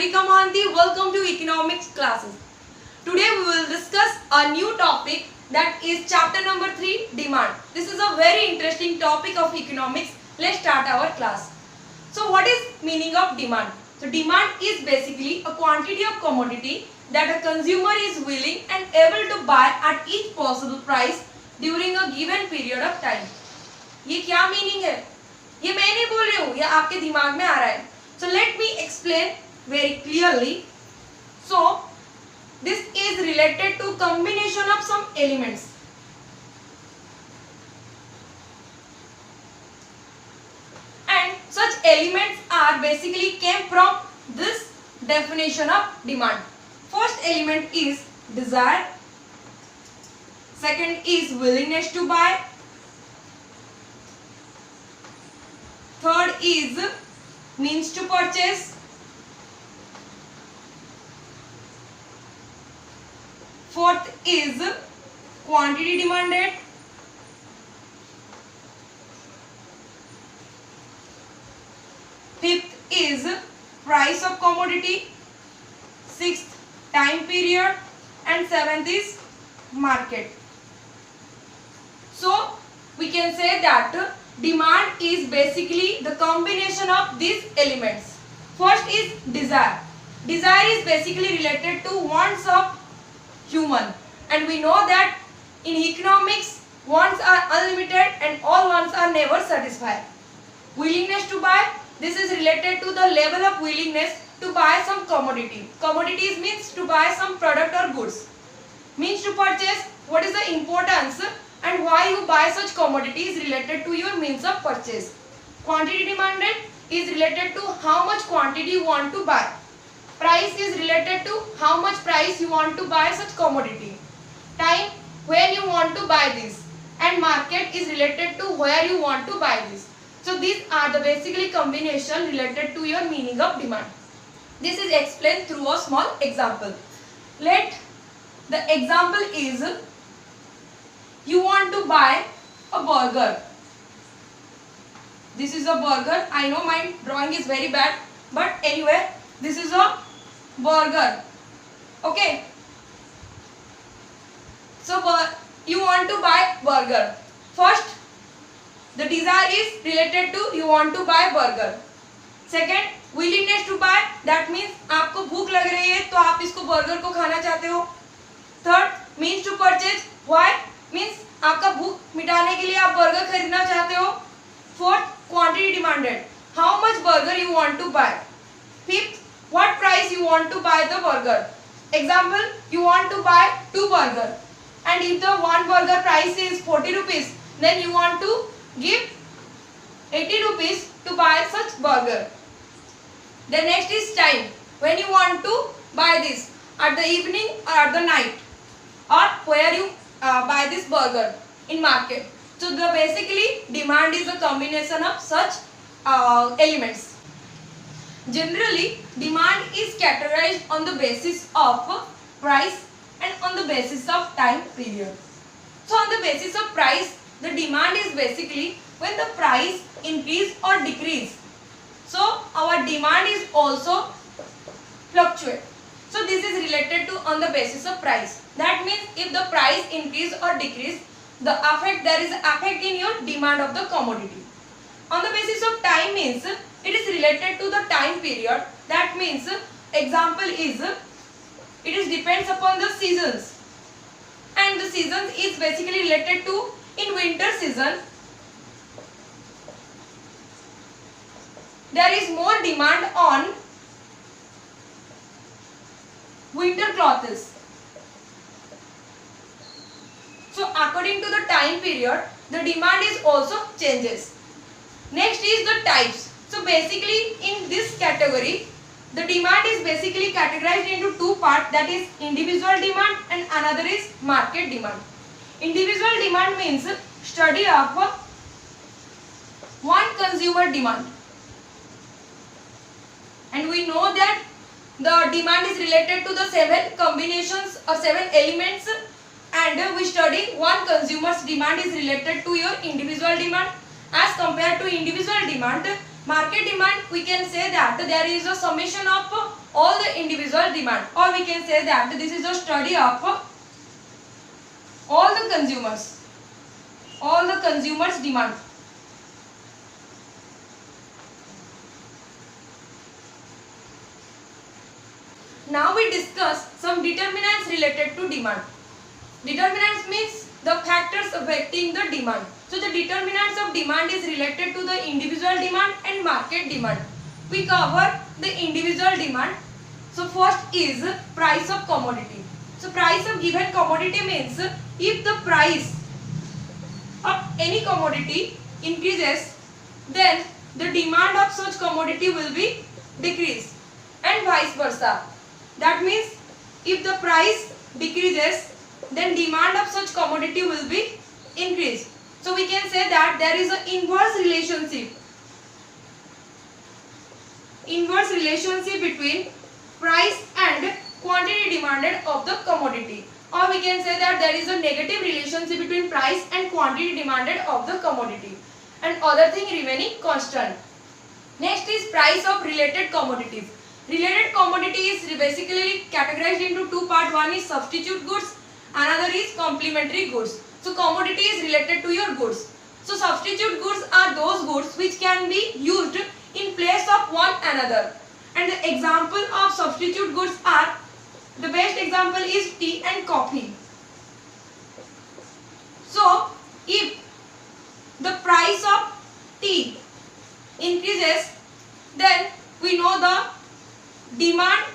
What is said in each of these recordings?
Monika Mohanty. Welcome to economics classes. Today we will discuss a new topic, that is chapter number 3, demand. This is a very interesting topic of economics. Let's start our class. So what is meaning of demand? So demand is basically a quantity of commodity that a consumer is willing and able to buy at each possible price during a given period of time. ये क्या meaning है? ये मैं नहीं बोल रही हूँ, ये आपके दिमाग में आ रहा है. So let me explain very clearly. So this is related to combination of some elements. And such elements are basically came from this definition of demand. First element is desire. Second is willingness to buy. Third is means to purchase. Fourth is quantity demanded. Fifth is price of commodity. Sixth, time period. And seventh is market. So we can say that demand is basically the combination of these elements. First is desire. Desire is basically related to wants of human, and we know that in economics wants are unlimited and all wants are never satisfied. Willingness to buy, this is related to the level of willingness to buy some commodity. Commodities means to buy some product or goods. Means to purchase, what is the importance and why you buy such commodity is related to your means of purchase. Quantity demanded is related to how much quantity you want to buy. Price is related to how much price you want to buy such commodity. Time, when you want to buy this. And market is related to where you want to buy this. So these are the basically combination related to your meaning of demand. This is explained through a small example. Let the example is, you want to buy a burger. This is a burger. I know my drawing is very bad, but anyway, this is a burger. Okay. So you want to buy burger. First, the desire is related to you want to buy burger. Second, willingness to buy. That means आपको भूख लग रही है तो आप इसको burger को खाना चाहते हो. Third, means to purchase. Why? Means आपका भूख मिटाने के लिए आप बर्गर खरीदना चाहते हो. Fourth, quantity demanded. How much burger you want to buy. Fifth, what price you want to buy the burger. Example, you want to buy 2 burger, and if the one burger price is 40 rupees, then you want to give 80 rupees to buy such burger. The next is time. When you want to buy this, at the evening or at the night, or where you buy this burger in market. So the basically demand is a combination of such elements. Generally, demand is categorized on the basis of price and on the basis of time period. So on the basis of price, the demand is basically when the price increase or decrease. So our demand is also fluctuate. So this is related to on the basis of price. That means if the price increase or decrease, there is effect in your demand of the commodity. On the basis of time means it is related to the time period. That means example is it is depends upon the seasons, and the seasons is basically related to in winter season there is more demand on winter clothes. So according to the time period, the demand is also changes. Next is the types. So basically in this category, the demand is basically categorized into 2 parts, that is individual demand and another is market demand. Individual demand means study of one consumer demand. And we know that the demand is related to the 7 combinations or 7 elements, and we study one consumer's demand is related to your individual demand. As compared to individual demand, Market demand, we can say that there is a summation of all the individual demand, or we can say that this is a study of all the consumers demand. Now we discuss some determinants related to demand. Determinants means the factors affecting the demand. So the determinants of demand is related to the individual demand and market demand. We cover the individual demand. So first is price of commodity. So price of given commodity means if the price of any commodity increases, then the demand of such commodity will be decreased, and vice versa. That means if the price decreases, then demand of such commodity will be increased. So we can say that there is an inverse relationship between price and quantity demanded of the commodity, or we can say that there is a negative relationship between price and quantity demanded of the commodity, and other thing remaining constant. Next is price of related commodities. Related commodity is basically categorized into two parts. One is substitute goods, another is complementary goods. So commodity is related to your goods. So substitute goods are those goods which can be used in place of one another. And the example of substitute goods are, the best example is tea and coffee. So if the price of tea increases, then we know the demand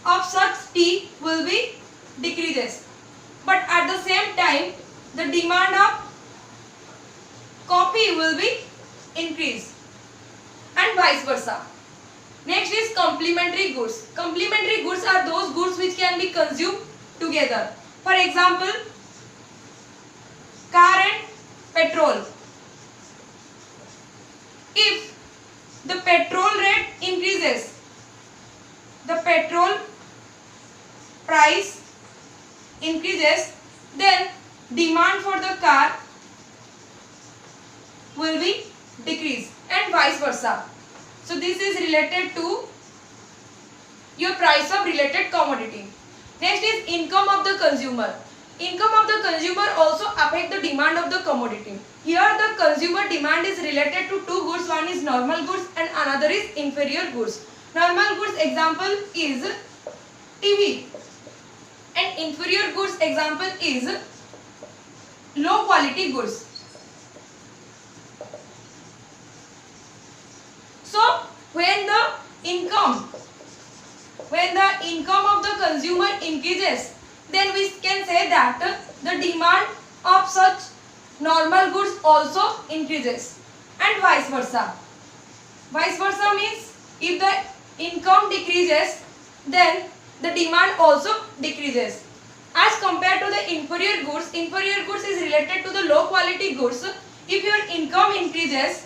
of such tea will be decreases, but at the same time the demand of coffee will be increased, and vice versa. Next is complementary goods. Complementary goods are those goods which can be consumed together. For example, car and petrol. If the petrol rate increases, the petrol price increases, then demand for the car will be decreased, and vice versa. So this is related to your price of related commodity. Next is income of the consumer. Income of the consumer also affect the demand of the commodity. Here the consumer demand is related to two goods. One is normal goods and another is inferior goods. Normal goods example is TV, and inferior goods example is low quality goods. So when the income of the consumer increases, then we can say that the demand of such normal goods also increases, and vice versa. Vice versa means if the income decreases, then the demand also decreases. As compared to the inferior goods is related to the low quality goods. If your income increases,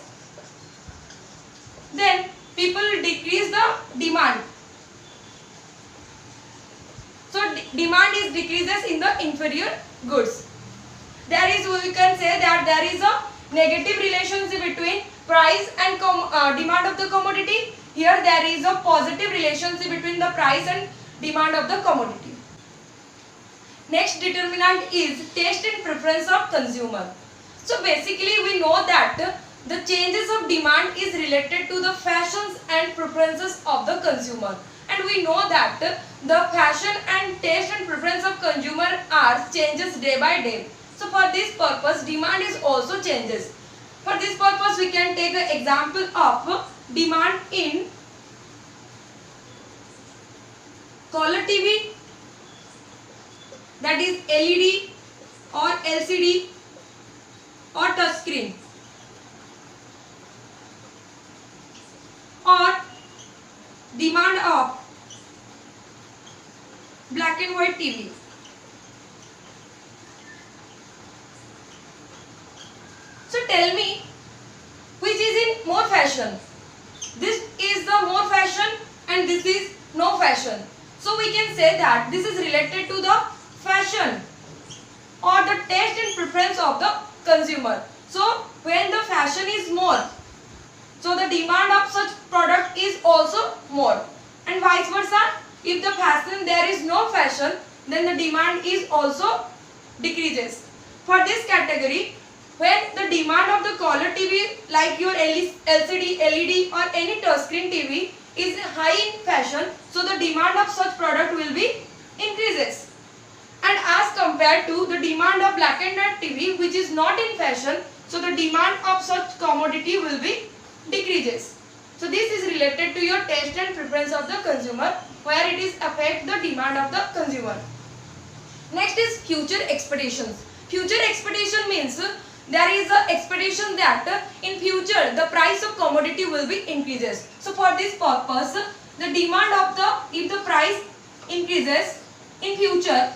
then people will decrease the demand. So demand is decreases in the inferior goods. There is, we can say that there is a negative relationship between price and demand of the commodity. Here there is a positive relationship between the price and demand of the commodity. Next determinant is taste and preference of consumer. So basically we know that the changes of demand is related to the fashions and preferences of the consumer, and we know that the fashion and taste and preference of consumer are changes day by day. So for this purpose demand is also changes. For this purpose we can take an example of demand in color TV, that is LED or LCD or touch screen, or demand of black and white TV. So tell me, which is in more fashion? This is the more fashion and this is no fashion. So we can say that this is related to the fashion or the taste and preference of the consumer. So when the fashion is more, so the demand of such product is also more, and vice versa. If the fashion there is no fashion, then the demand is also decreases. For this category, when the demand of the color TV like your LCD, LED or any touchscreen TV is high in fashion, so the demand of such product will be increases. And as compared to the demand of black and white TV which is not in fashion, so the demand of such commodity will be decreases. So this is related to your taste and preference of the consumer, where it is affect the demand of the consumer. Next is future expectations. Future expectation means there is a expectation that in future the price of commodity will be increases. So for this purpose, the demand of if the price increases in future,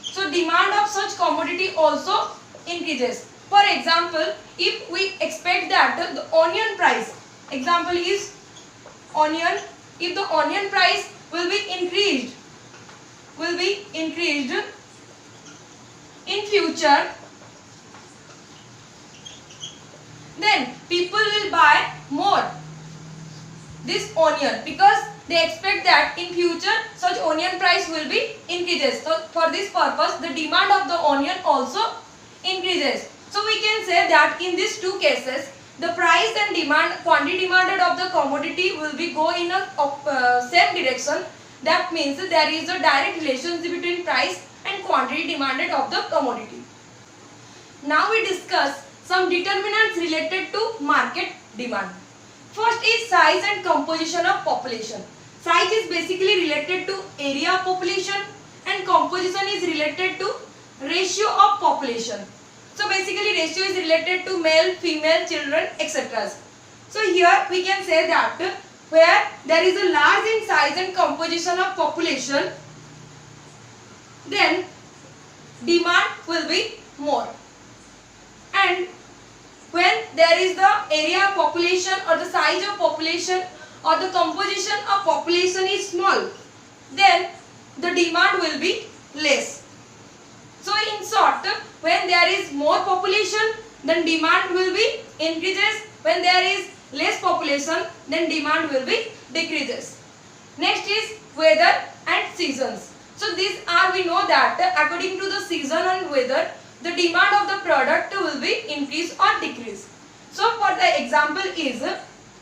so demand of such commodity also increases. For example, if we expect that the onion price, example is onion, if the onion price will be increased in future, then people will buy more this onion because they expect that in future such onion price will be increases. So for this purpose the demand of the onion also increases. So we can say that in these two cases the price and demand, quantity demanded of the commodity will be go in a same direction. That means there is a direct relationship between price and quantity demanded of the commodity. Now we discuss some determinants related to market demand. First is size and composition of population. Size is basically related to area of population and composition is related to ratio of population. So basically ratio is related to male, female, children, etc. So here we can say that where there is a large in size and composition of population, then demand will be more. And when there is the area of population or the size of population or the composition of population is small, then the demand will be less. So in short, when there is more population, then demand will be increases. When there is less population, then demand will be decreases. Next is weather and seasons. So these are, we know that according to the season and weather, the demand of the product will be increase or decrease. So for the example is,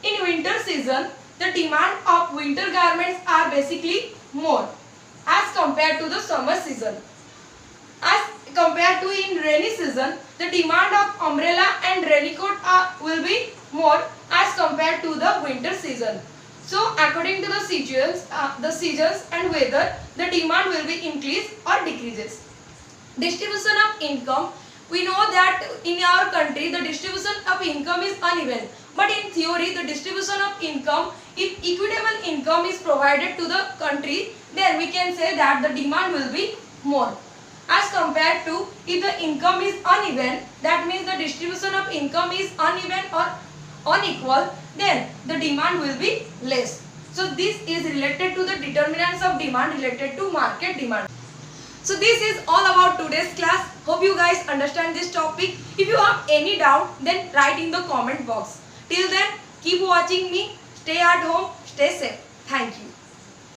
in winter season, the demand of winter garments are basically more as compared to the summer season. As compared to in rainy season, the demand of umbrella and raincoat will be more as compared to the winter season. So according to the seasons and weather, the demand will be increase or decreases. Distribution of income. We know that in our country the distribution of income is uneven. But in theory, the distribution of income, if equitable income is provided to the country, then we can say that the demand will be more. As compared to if the income is uneven, that means the distribution of income is uneven or unequal, then the demand will be less. So this is related to the determinants of demand related to market demand. So this is all about today's class. Hope you guys understand this topic. If you have any doubt, then write in the comment box. Till then, keep watching me. Stay at home. Stay safe. Thank you.